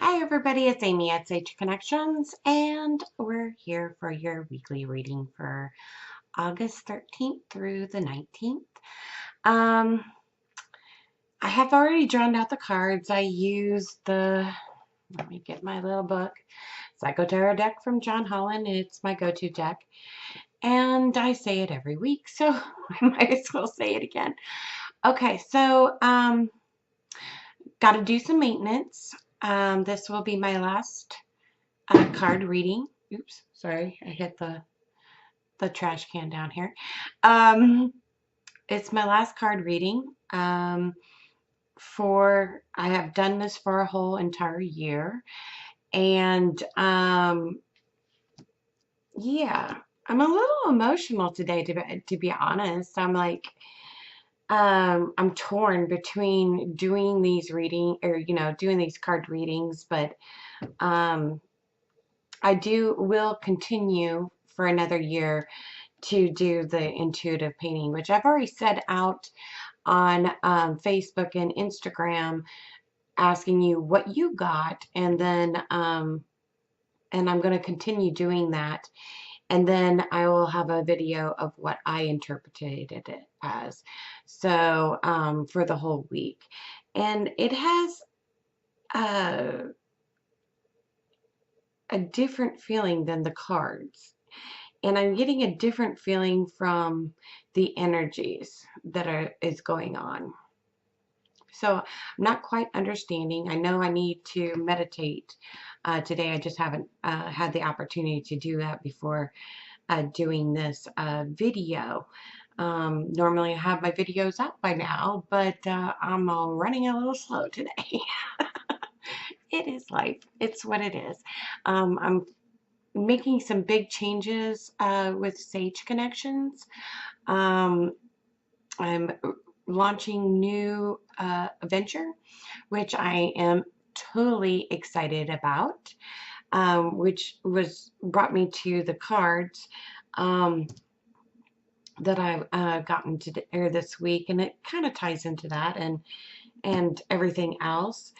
Hi everybody, it's Amy at Sage Connections, and we're here for your weekly reading for August 13th through the 19th. Um, I have already drawn out the cards. I used let me get my little book, Psycho Tarot deck from John Holland. It's my go-to deck, and I say it every week, so I might as well say it again. Okay, so got to do some maintenance. This will be my last card reading. Oops, sorry, I hit the trash can down here. Um, it's my last card reading. I have done this for a whole entire year, and yeah, I'm a little emotional today. To be honest, I'm torn between doing these reading or doing these card readings, but um, I will continue for another year to do the intuitive painting, which I've already set out on Facebook and Instagram, asking you what you got, and then and I'm going to continue doing that, and then I will have a video of what I interpreted it as. So for the whole week, and it has uh, a different feeling than the cards. And I'm getting a different feeling from the energies that is going on. So I'm not quite understanding. I know I need to meditate today. I just haven't had the opportunity to do that before doing this video. Normally I have my videos up by now, but I'm running a little slow today. It is life. It's what it is. I'm making some big changes with Sage Connections. Um, I'm launching new venture, which I am totally excited about, which brought me to the cards that I've gotten to this week, and it kind of ties into that and everything else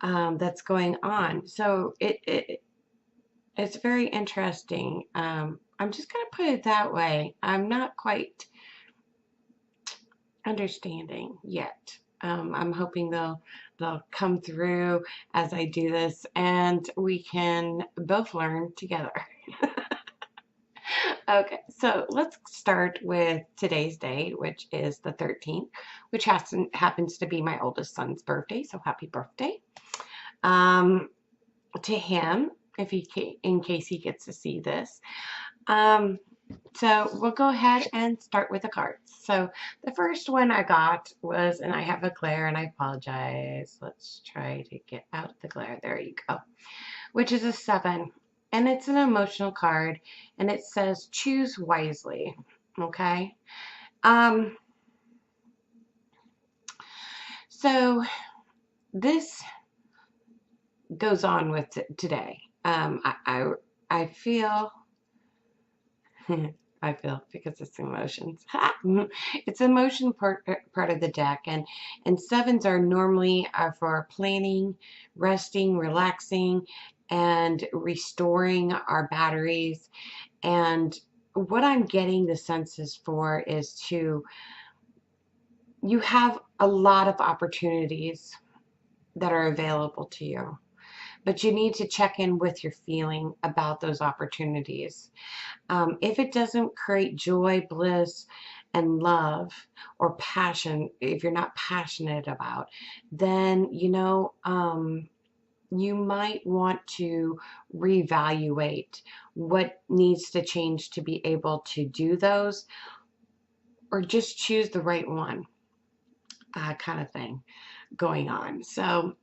that's going on. So it's very interesting. I'm just going to put it that way. I'm not quite understanding yet. I'm hoping they'll come through as I do this, and we can both learn together. Okay, so let's start with today's date, which is the 13th, which happens to be my oldest son's birthday. So happy birthday to him, in case he gets to see this. So we'll go ahead and start with the cards. So the first one I got was, and I have a glare, and I apologize. Let's try to get out the glare. There you go. Which is a 7. And it's an emotional card, and it says choose wisely. Okay. So this goes on with today. I feel I feel because it's emotions. It's emotion part of the deck, and sevens are normally for planning, resting, relaxing, and restoring our batteries. And what I'm getting the senses for is you have a lot of opportunities that are available to you, but you need to check in with your feeling about those opportunities. If it doesn't create joy, bliss, and love or passion, if you're not passionate about, then you might want to reevaluate what needs to change to be able to do those, or just choose the right one, kind of thing going on. So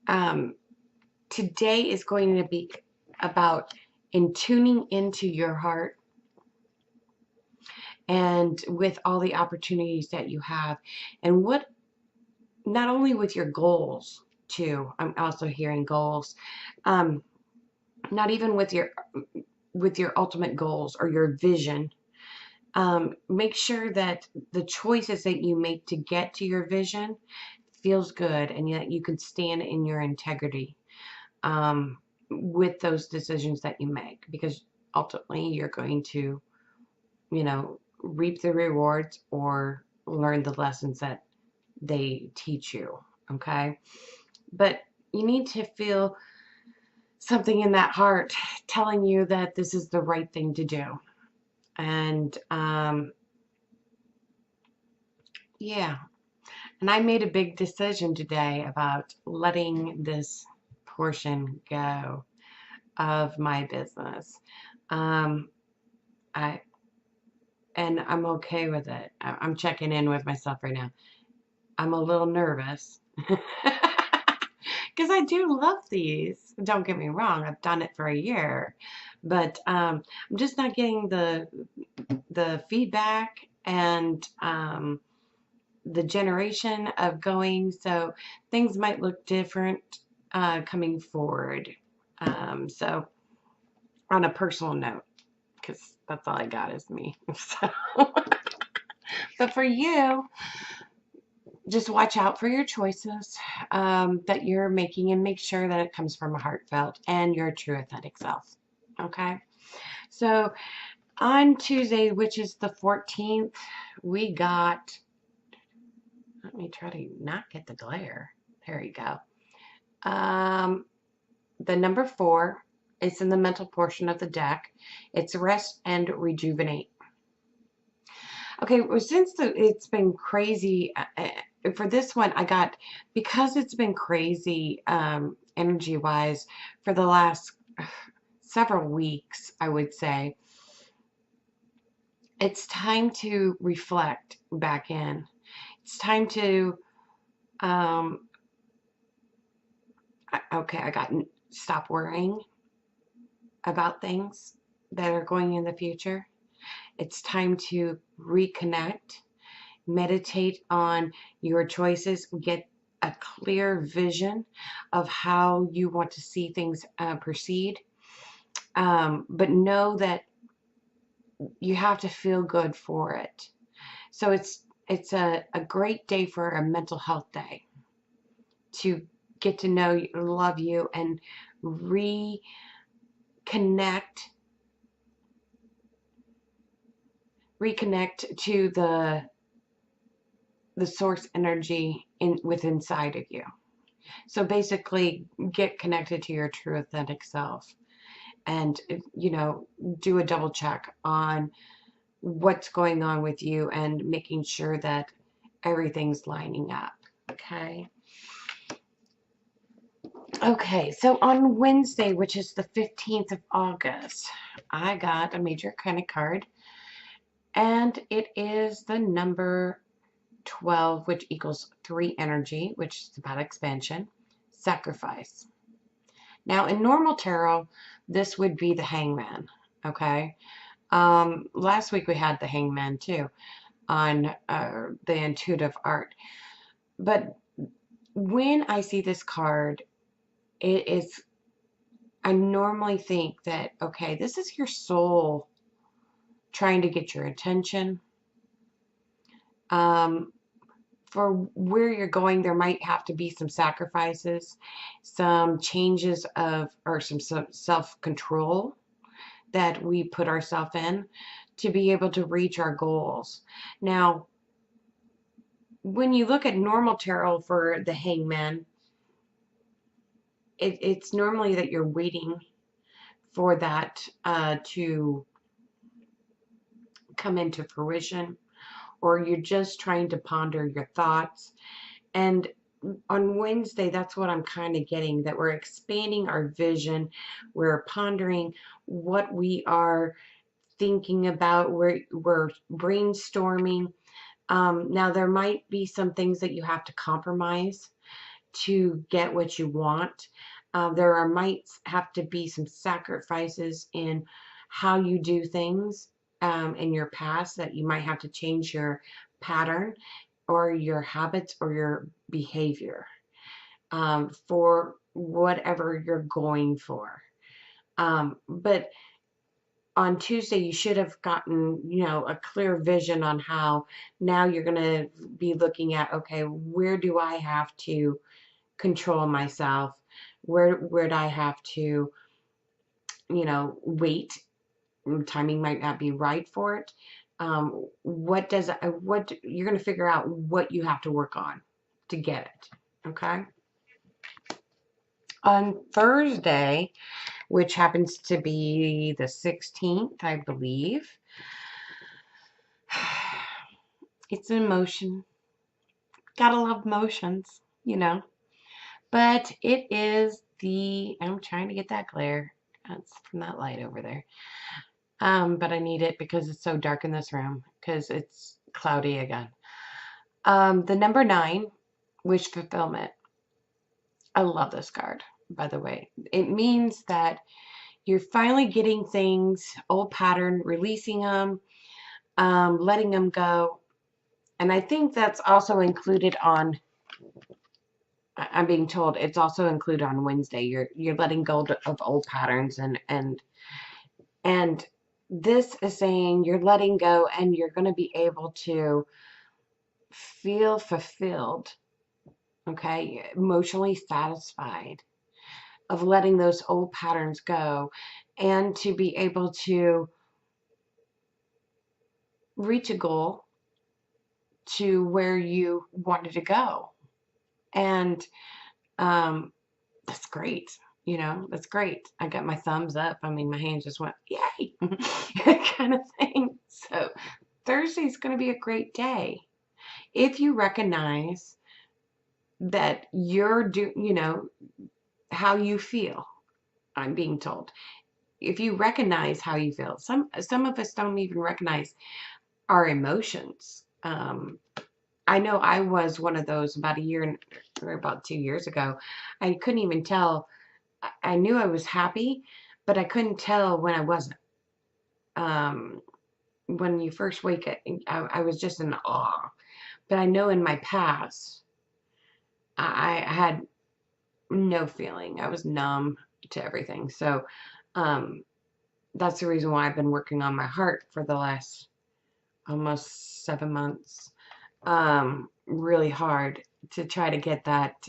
um, today is going to be about in tuning into your heart, and with all the opportunities that you have, and what, not only with your goals too. I'm also hearing goals, um, not even with your ultimate goals or your vision. Make sure that the choices that you make to get to your vision feels good, and that you can stand in your integrity. with those decisions that you make, because ultimately you're going to, reap the rewards or learn the lessons that they teach you. Okay. But you need to feel something in that heart telling you that this is the right thing to do. And yeah. And I made a big decision today about letting this portion go of my business. Um, I and I'm okay with it. I'm checking in with myself right now. I'm a little nervous because I do love these. Don't get me wrong. I've done it for a year, but I'm just not getting the feedback and the generation of going. So things might look different coming forward. So on a personal note, because that's all I got is me. So, but for you, just watch out for your choices that you're making and make sure that it comes from a heartfelt and your true authentic self. Okay. So on Tuesday, which is the 14th, we got, let me try to not get the glare. There you go. The number 4, it's in the mental portion of the deck. It's rest and rejuvenate. Okay, well, since it's been crazy, for this one, I got, because it's been crazy energy-wise for the last several weeks, I would say, it's time to reflect back in. It's time to, okay, I got, stop worrying about things that are going in the future. It's time to reconnect, meditate on your choices, get a clear vision of how you want to see things proceed. But know that you have to feel good for it. So it's a great day for a mental health day to get to know you, love you, and reconnect to the source energy inside of you. So basically get connected to your true authentic self and do a double check on what's going on with you and making sure that everything's lining up. Okay, so on Wednesday, which is the 15th of August, I got a major arcana card, and it is the number 12, which equals 3 energy, which is about expansion, sacrifice. Now, in normal tarot, this would be the hangman, okay? Last week we had the hangman too on the intuitive art. But when I see this card, I normally think that, okay, this is your soul trying to get your attention. For where you're going, there might have to be some sacrifices, some changes or some self-control that we put ourselves in to be able to reach our goals. Now, when you look at normal tarot for the hangman, it's normally that you're waiting for that to come into fruition, or you're just trying to ponder your thoughts. And on Wednesday, that's what I'm kind of getting, that we're expanding our vision. We're pondering what we are thinking about. We're brainstorming. Now, there might be some things that you have to compromise to get what you want. Might have to be some sacrifices in how you do things in your past, that you might have to change your pattern or your habits or your behavior for whatever you're going for. But on Tuesday, you should have gotten, a clear vision on how now you're going to be looking at, okay, where do I have to control myself? Where do I have to, wait? Timing might not be right for it. What you're going to figure out what you have to work on to get it. Okay. On Thursday, which happens to be the 16th, I believe, it's an emotion. Gotta love motions, But it is I'm trying to get that glare. That's from that light over there. But I need it because it's so dark in this room because it's cloudy again. The number 9, wish fulfillment. I love this card, by the way. It means that you're finally getting things, old pattern, releasing them, letting them go. And I think that's also included on, I'm being told it's also included on Wednesday. You're letting go of old patterns and this is saying you're letting go and you're going to be able to feel fulfilled, okay, emotionally satisfied of letting those old patterns go and to be able to reach a goal to where you wanted to go. And that's great. That's great. I got my thumbs up. I mean, my hands just went, yay, kind of thing. So Thursday's going to be a great day. If you recognize that how you feel, I'm being told. If you recognize how you feel, some of us don't even recognize our emotions. I know I was one of those about a year or about 2 years ago. I couldn't even tell. I knew I was happy, but I couldn't tell when I wasn't. When you first wake up, I was just in awe. But I know in my past, I had no feeling. I was numb to everything. So that's the reason why I've been working on my heart for the last almost 7 months. Really hard to try to get that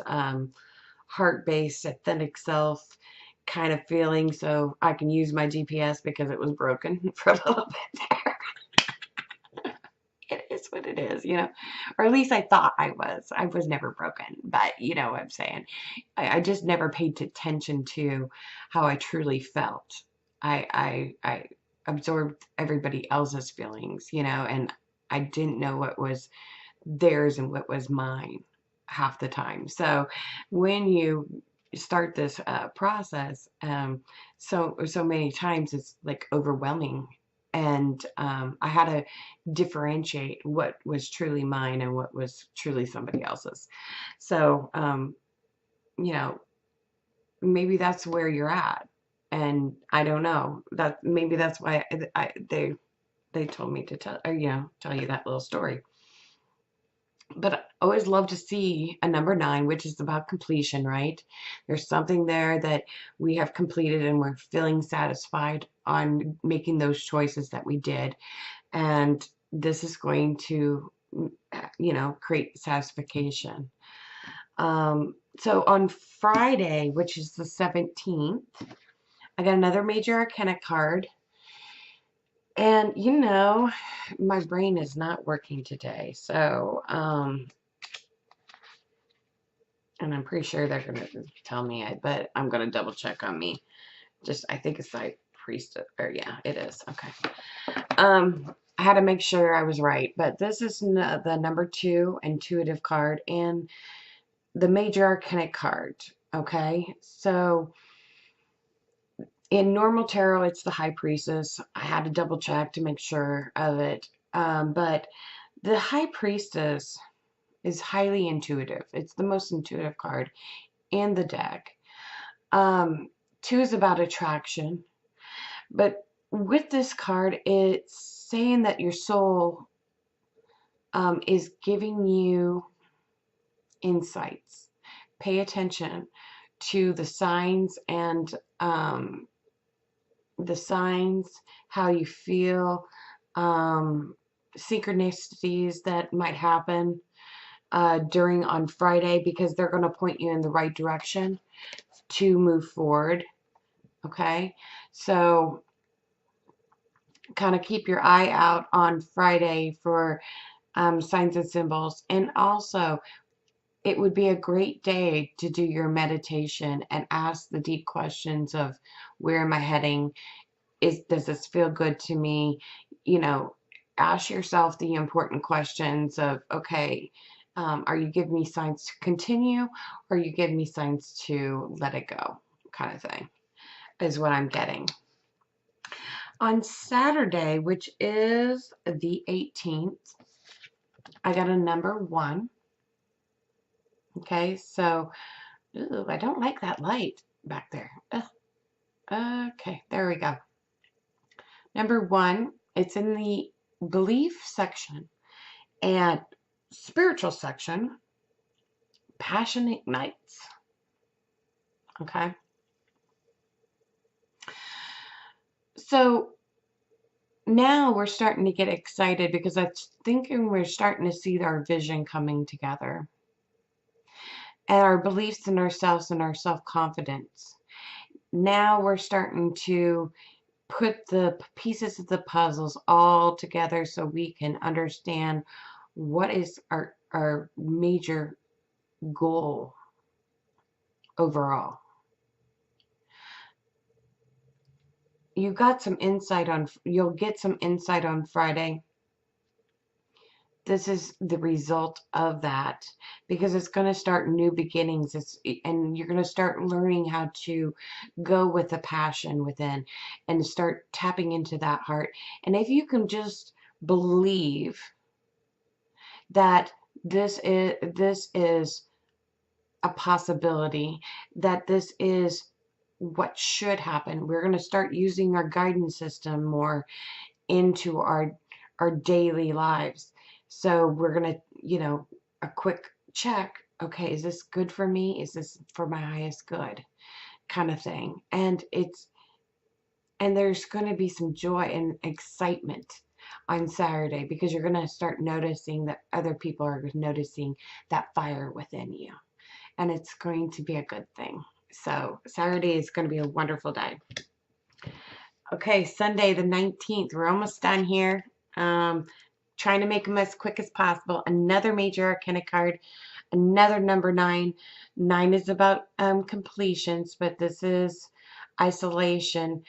heart-based, authentic self kind of feeling so I can use my GPS because it was broken for a little bit there. It is what it is, or at least I thought I was. I was never broken, but you know what I'm saying. I just never paid attention to how I truly felt. I absorbed everybody else's feelings, and I didn't know what was theirs and what was mine half the time. So when you start this process, so many times it's like overwhelming, and I had to differentiate what was truly mine and what was truly somebody else's. So you know maybe that's where you're at, and I don't know that maybe that's why they told me to tell you that little story. But I always love to see a number 9, which is about completion, right? There's something there that we have completed and we're feeling satisfied on making those choices that we did. And this is going to, create satisfaction. So on Friday, which is the 17th, I got another major arcana card. And my brain is not working today. So, and I'm pretty sure they're going to tell me, but I'm going to double check on me. I think it's like priest, or yeah, it is. Okay. I had to make sure I was right, but this is the number 2 intuitive card and the major arcana card. Okay. So in normal tarot, it's the high priestess. I had to double check to make sure of it. But the high priestess is highly intuitive. It's the most intuitive card in the deck. 2 is about attraction. But with this card, it's saying that your soul is giving you insights. Pay attention to the signs and how you feel, synchronicities that might happen on Friday, because they're going to point you in the right direction. to move forward. Okay, so kind of keep your eye out on Friday for signs and symbols. And also, it would be a great day to do your meditation and ask the deep questions of where am I heading? Does this feel good to me? You know, ask yourself the important questions of, okay, are you giving me signs to continue, or are you giving me signs to let it go, kind of thing, is what I'm getting. On Saturday, which is the 18th, I got a number 1. Okay, so, ooh, I don't like that light back there. Ugh. Okay, there we go. Number 1, it's in the belief section and spiritual section. Passion ignites. Okay, so now we're starting to get excited because I think we're starting to see our vision coming together, and our beliefs in ourselves and our self-confidence. Now we're starting to put the pieces of the puzzles all together so we can understand what is our major goal overall. You'll get some insight on Friday. This is the result of that, because it's going to start new beginnings. And you're going to start learning how to go with the passion within and start tapping into that heart. And if you can just believe that this is a possibility, that this is what should happen, we're going to start using our guidance system more into our daily lives. So we're going to, a quick check. Okay, is this good for me? Is this for my highest good? Kind of thing. And there's going to be some joy and excitement on Saturday, because you're going to start noticing that other people are noticing that fire within you. And it's going to be a good thing. So Saturday is going to be a wonderful day. Okay, Sunday the 19th. We're almost done here. Trying to make them as quick as possible. Another major arcana card. Another number 9. 9 is about completions, but this is isolation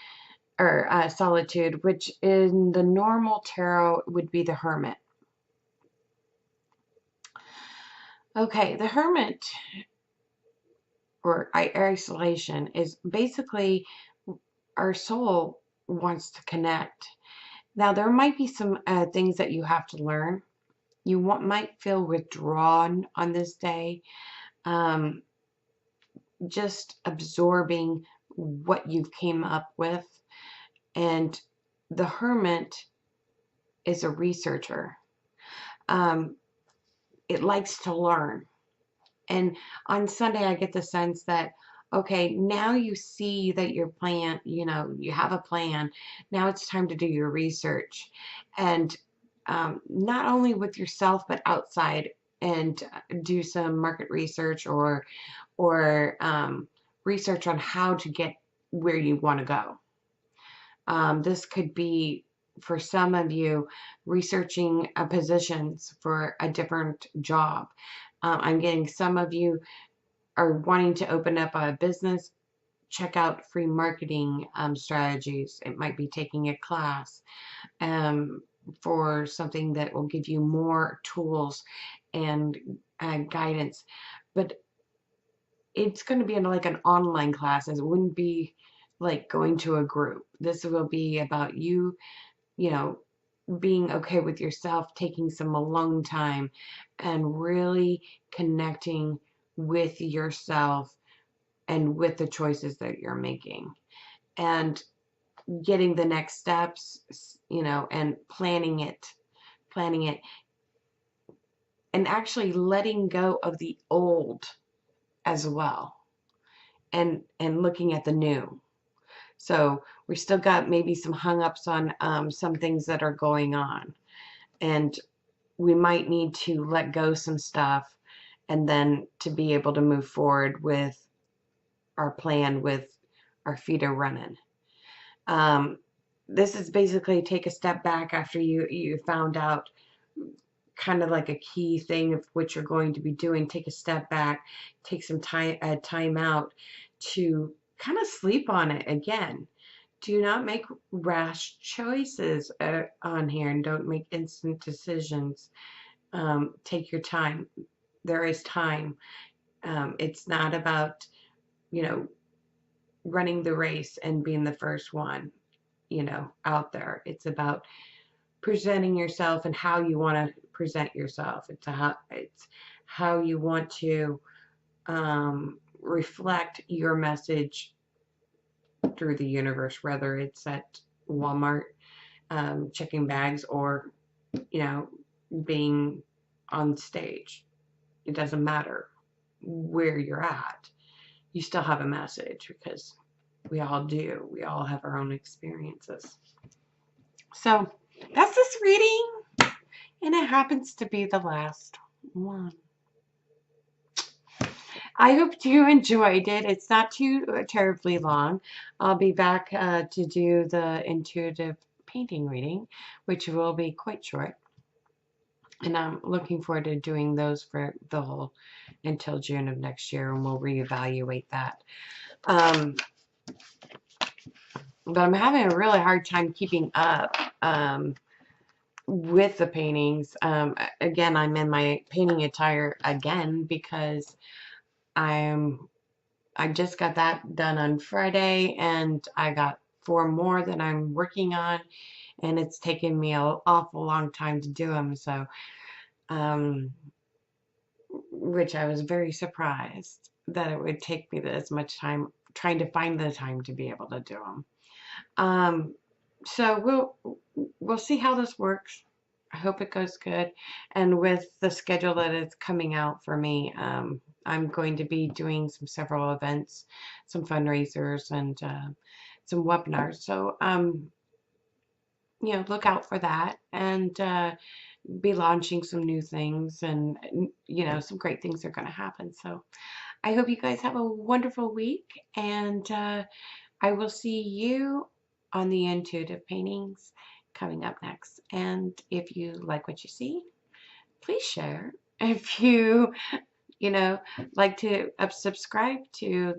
or solitude, which in the normal tarot would be the Hermit. Okay, the Hermit or isolation is basically our soul wants to connect. Now, there might be some things that you have to learn. You might feel withdrawn on this day, just absorbing what you've came up with. And the Hermit is a researcher. It likes to learn. And on Sunday, I get the sense that, okay, now you see that your plan, you have a plan. Now it's time to do your research. And not only with yourself, but outside, and do some market research or research on how to get where you want to go. This could be, for some of you, researching positions for a different job. I'm getting some of you are wanting to open up a business. Check out free marketing strategies. It might be taking a class for something that will give you more tools and guidance. But it's going to be like an online class. It wouldn't be like going to a group. This will be about you, being okay with yourself, taking some alone time, and really connecting with yourself and with the choices that you're making, and getting the next steps, and planning it, and actually letting go of the old as well, and looking at the new. So we still got maybe some hung-ups on some things that are going on, and we might need to let go some stuff, and then to be able to move forward with our plan with our feet are running. This is basically take a step back after you found out kind of like a key thing of what you're going to be doing. Take a step back, take some time out to kind of sleep on it again. Do not make rash choices on here, and don't make instant decisions. Take your time. There is time. It's not about, you know, running the race and being the first one, you know, out there. It's about presenting yourself and how you want to present yourself. It's how you want to reflect your message through the universe, whether it's at Walmart checking bags or, you know, being on stage. It doesn't matter where you're at. You still have a message, because we all do. We all have our own experiences. So that's this reading, and it happens to be the last one. I hope you enjoyed it. It's not too terribly long. I'll be back to do the intuitive painting reading, which will be quite short. And I'm looking forward to doing those for the whole until June of next year, and we'll reevaluate that. But I'm having a really hard time keeping up with the paintings. Again, I'm in my painting attire again because I just got that done on Friday, and I got 4 more that I'm working on, and it's taken me an awful long time to do them. So, which I was very surprised that it would take me this much time trying to find the time to be able to do them. So we'll see how this works. I hope it goes good. And with the schedule that is coming out for me, I'm going to be doing several events, some fundraisers, and some webinars. So, you know, look out for that, and be launching some new things, and, you know, some great things are going to happen. So I hope you guys have a wonderful week, and I will see you on the intuitive paintings coming up next. And if you like what you see, please share. If you know, like to subscribe to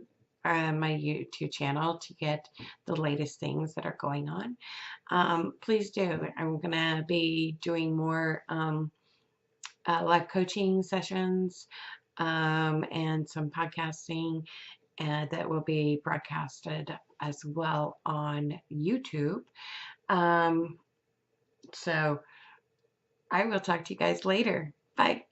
my YouTube channel to get the latest things that are going on, please do. I'm going to be doing more live coaching sessions and some podcasting that will be broadcasted as well on YouTube. So I will talk to you guys later. Bye.